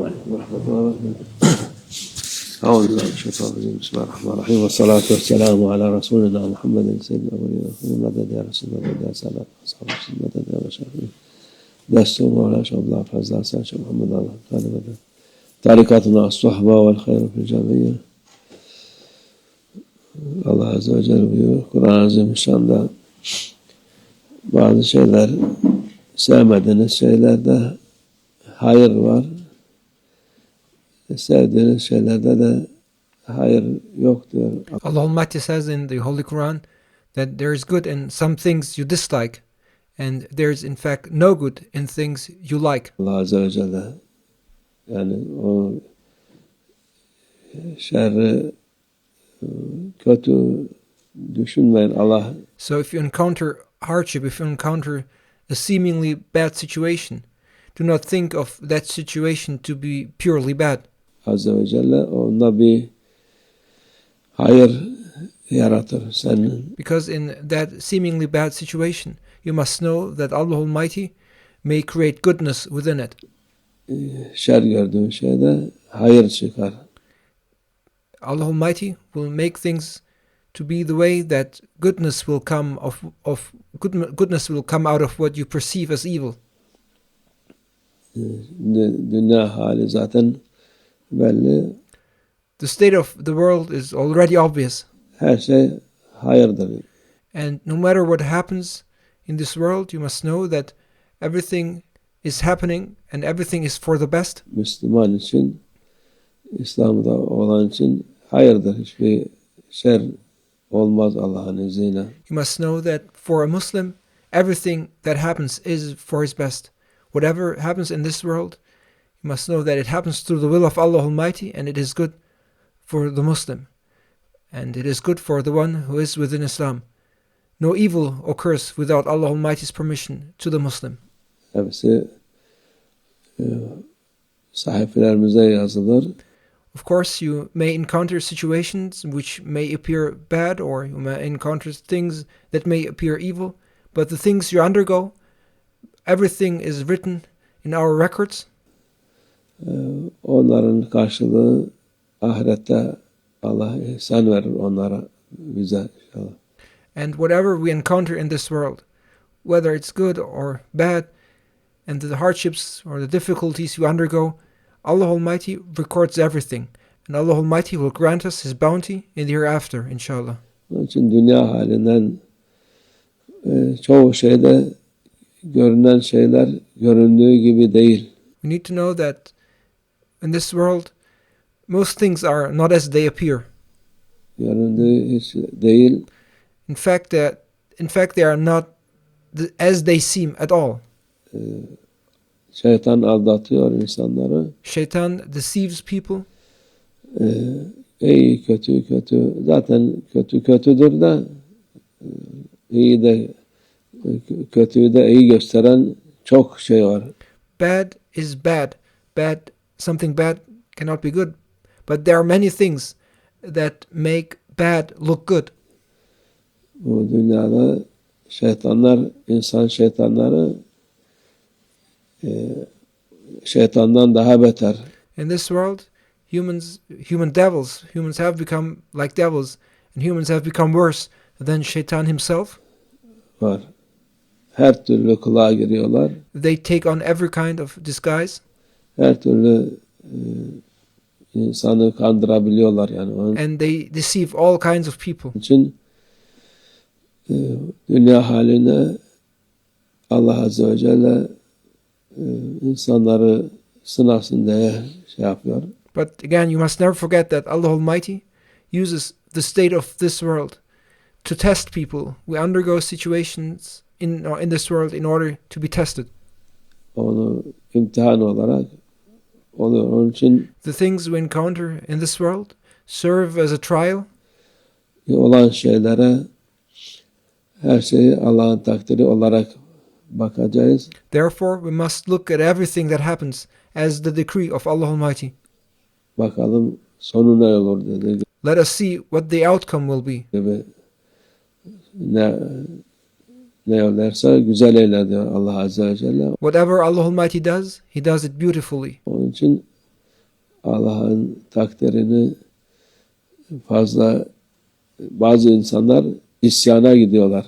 Esselamu Aleyküm ve Rahmetullahi ve Berekatuhu. Euzubillahimineşşeytanirracim. Bismillahirrahmanirrahim. Ve salatu ve selamu ala Resulina Muhammedin seyyidina ve meded ya Resulallah ve ya salat ve sahabesi meded ya şerif. Destu ve ala şabla fazla saçı Muhammed Allah talebede. Tarikatına as-suhba vel hayru fil camiyye. Allah Azze ve Celle buyuruyor. Kur'an-ı Azimüşşan'da bazı şeyler, sevmediğiniz şeylerde hayır var. Sevdiğiniz şeylerde de hayır yok diyor. Allah Almighty says in the Holy Quran that there is good in some things you dislike, and there is in fact no good in things you like. Allah Azze ve Celle yani o şerri kötü düşünmeyin. Allah So if you encounter hardship, if you encounter a seemingly bad situation, do not think of that situation to be purely bad. Azze ve Celle onda bir hayır yaratır senin. Because in that seemingly bad situation, you must know that Allah Almighty may create goodness within it. Şer gördüğün şeyde hayır çıkar. Allah Almighty will make things to be the way that goodness will come goodness will come out of what you perceive as evil. Dünya hali zaten belli. The state of the world is already obvious. Her şey hayırdır. And no matter what happens in this world, you must know that everything is happening and everything is for the best. Müslüman için, İslam'da olan için hayırdır. Hiçbir şer olmaz Allah'ın izniyle. You must know that for a Muslim, everything that happens is for his best. Whatever happens in this world, you must know that it happens through the will of Allah Almighty, and it is good for the Muslim. And it is good for the one who is within Islam. No evil occurs without Allah Almighty's permission to the Muslim. Hepsi sahifelerimize yazılır. Of course, you may encounter situations which may appear bad, or you may encounter things that may appear evil, but the things you undergo, everything is written in our records. Onların karşılığı ahirette Allah ihsan verir onlara, bize inşallah. And whatever we encounter in this world, whether it's good or bad, and the hardships or the difficulties you undergo, Allah Almighty records everything. And Allah Almighty will grant us His bounty in the hereafter, inshallah. Onun için dünya halinden çoğu şeyde görünen şeyler göründüğü gibi değil. We need to know that in this world, most things are not as they appear. Göründüğü hiç değil. In fact, they are not as they seem at all. Şeytan aldatıyor insanları. Shaitan deceives people. İyi kötü kötü. Zaten kötü kötüdür de iyi de kötüyü de iyi gösteren çok şey var. Bad is bad. Something bad cannot be good. But there are many things that make bad look good. Bu dünyada şeytanlar, insan şeytanları şeytandan daha beter. In this world, humans have become like devils, and humans have become worse than Shaitan himself. Var. Her türlü kılığa giriyorlar. They take on every kind of disguise. Her türlü insanı kandırabiliyorlar yani. Onun And they deceive all kinds of people. için dünya haline Allah Azze ve Celle insanları sınavsın diye şey yapıyor. But again, you must never forget that Allah Almighty uses the state of this world to test people. We undergo situations in this world in order to be tested. Onu imtihan olarak oluyor. Onun için The things we encounter in this world serve as a trial. olan şeylere her şeyi Allah'ın takdiri olarak bakacağız. Therefore, we must look at everything that happens as the decree of Allah Almighty. Bakalım sonu ne olur dedi. Let us see what the outcome will be. Gibi ne ederse güzel eyle diyor Allah Azze ve Celle. Whatever Allah Almighty does, He does it beautifully. Onun için Allah'ın takdirini fazla, bazı insanlar isyana gidiyorlar.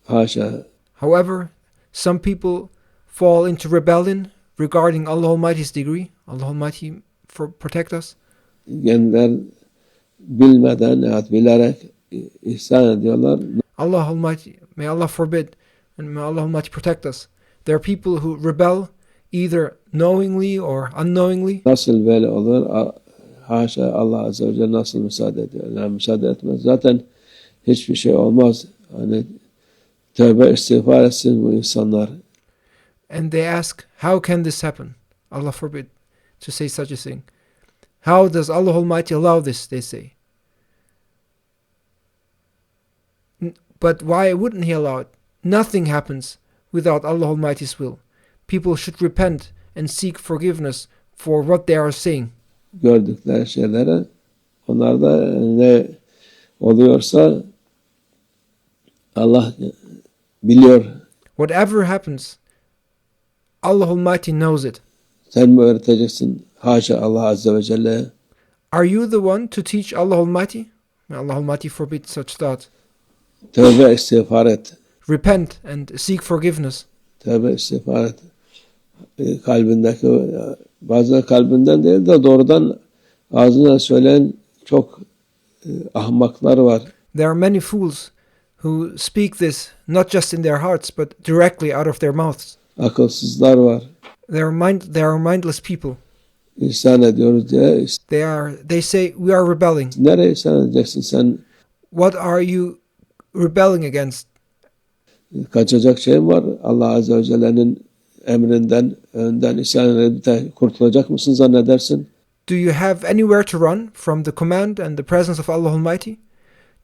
Haşa. However, some people fall into rebellion regarding Allah Almighty's decree. Allah Almighty protect us. Gençler bilmeden ya bilerek ihsan ediyorlar. Allah Almighty, may Allah forbid, and may Allah Almighty protect us. There are people who rebel either knowingly or unknowingly. Nasıl böyle olur? Haşa, Allah Azze ve Celle nasıl müsaade ediyor? Yani müsaade etmez. Zaten hiçbir şey olmaz. Hani tövbe istiğfar etsin bu insanlar. And they ask, how can this happen? Allah forbid to say such a thing. How does Allah Almighty allow this, they say. But why wouldn't He allow it? Nothing happens without Allah Almighty's will. People should repent and seek forgiveness for what they are saying. Gördükleri şeylere, onlar da ne oluyorsa Allah biliyor. Whatever happens, Allah Almighty knows it. Sen mi öğreteceksin? Haşa, Allah Azze ve Celle. Are you the one to teach Allah Almighty? May Allah Almighty forbid such thought. Tövbe istiğfar et. Repent and seek forgiveness. Tövbe istiğfar et. Kalbindeki, bazen kalbinden değil de doğrudan ağzına söyleyen çok ahmaklar var. There are many fools who speak this not just in their hearts but directly out of their mouths. Akılsızlar var. There are mindless people. İhsan ediyoruz diye. They say we are rebelling. Nereye ihsan edeceksin sen? What are you rebelling against? Kaçacak şey var. Allah Azze ve Celle'nin emrinden, önden isyan edip de kurtulacak mısın zannedersin? Do you have anywhere to run from the command and the presence of Allah Almighty?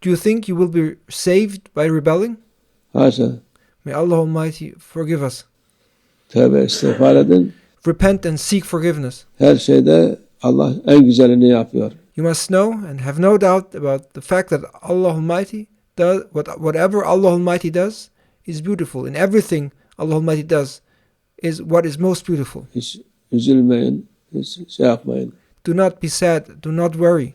Do you think you will be saved by rebelling? Haşa. May Allah Almighty forgive us. Tövbe istiğfar edin. Repent and seek forgiveness. Her şeyde Allah en güzelini yapıyor. You must know and have no doubt about the fact that Allah Almighty does whatever Allah Almighty does is beautiful. In everything Allah Almighty does is what is most beautiful. Hiç üzülmeyin, hiç şey yapmayın. Do not be sad, do not worry.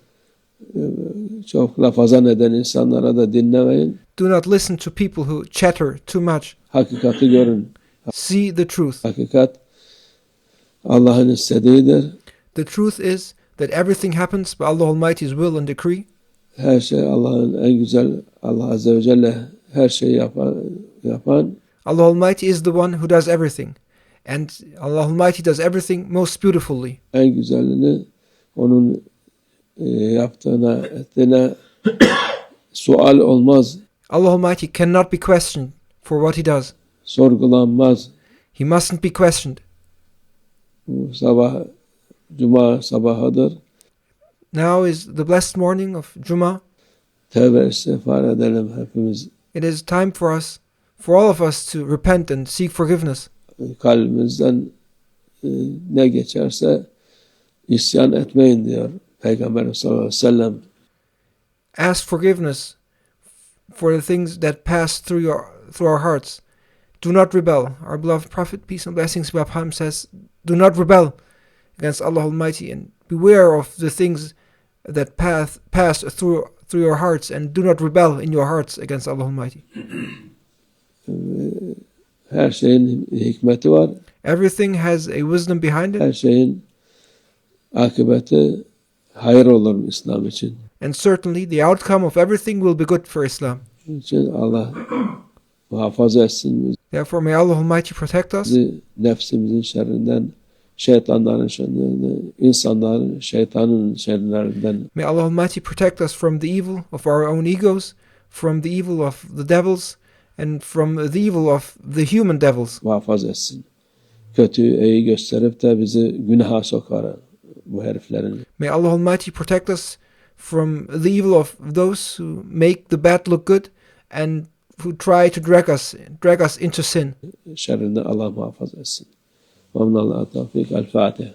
Çok lafazan eden insanlara da dinlemeyin. Do not listen to people who chatter too much. Hakikati görün. See the truth. Hakikat Allah'ın istediğidir. The truth is that everything happens by Allah Almighty's will and decree. Her şey Allah'ın en güzel, Allah Azze ve Celle her şeyi yapan. Allah Almighty is the one who does everything. And Allah Almighty does everything most beautifully. En güzelini onun yaptığına, ettiğine sual olmaz. Allah Almighty cannot be questioned for what He does. Sorgulanmaz. He mustn't be questioned. Bu sabah, Cuma sabahıdır. Now is the blessed morning of Jummah. Tövbe istiğfar edelim hepimiz. It is time for us, for all of us to repent and seek forgiveness. Kalbimizden ne geçerse isyan etmeyin diyor Peygamber sallallahu aleyhi ve sellem. Ask forgiveness for the things that pass through our hearts. Do not rebel. Our beloved Prophet, peace and blessings be upon him, says, do not rebel against Allah Almighty, and beware of the things that pass through your hearts, and do not rebel in your hearts against Allah Almighty. Her şeyin hikmeti var. Everything has a wisdom behind it. Her şeyin akıbeti hayır olur İslam için. And certainly the outcome of everything will be good for Islam. Onun için Allah muhafaza etsin bizi. Therefore may Allah Almighty protect us. Nefsimizin şerrinden, şeytanların şerrinden, insanların, şeytanın şerlerinden. May Allah Almighty protect us from the evil of our own egos, from the evil of the devils, and from the evil of the human devils. Muhafaza etsin. Kötüyü iyi gösterip de bizi günaha sokar bu heriflerin. May Allah Almighty protect us from the evil of those who make the bad look good and who try to drag us into sin. Şerrinden Allah muhafaza etsin. Ve minallahu tevfik. El Fatiha.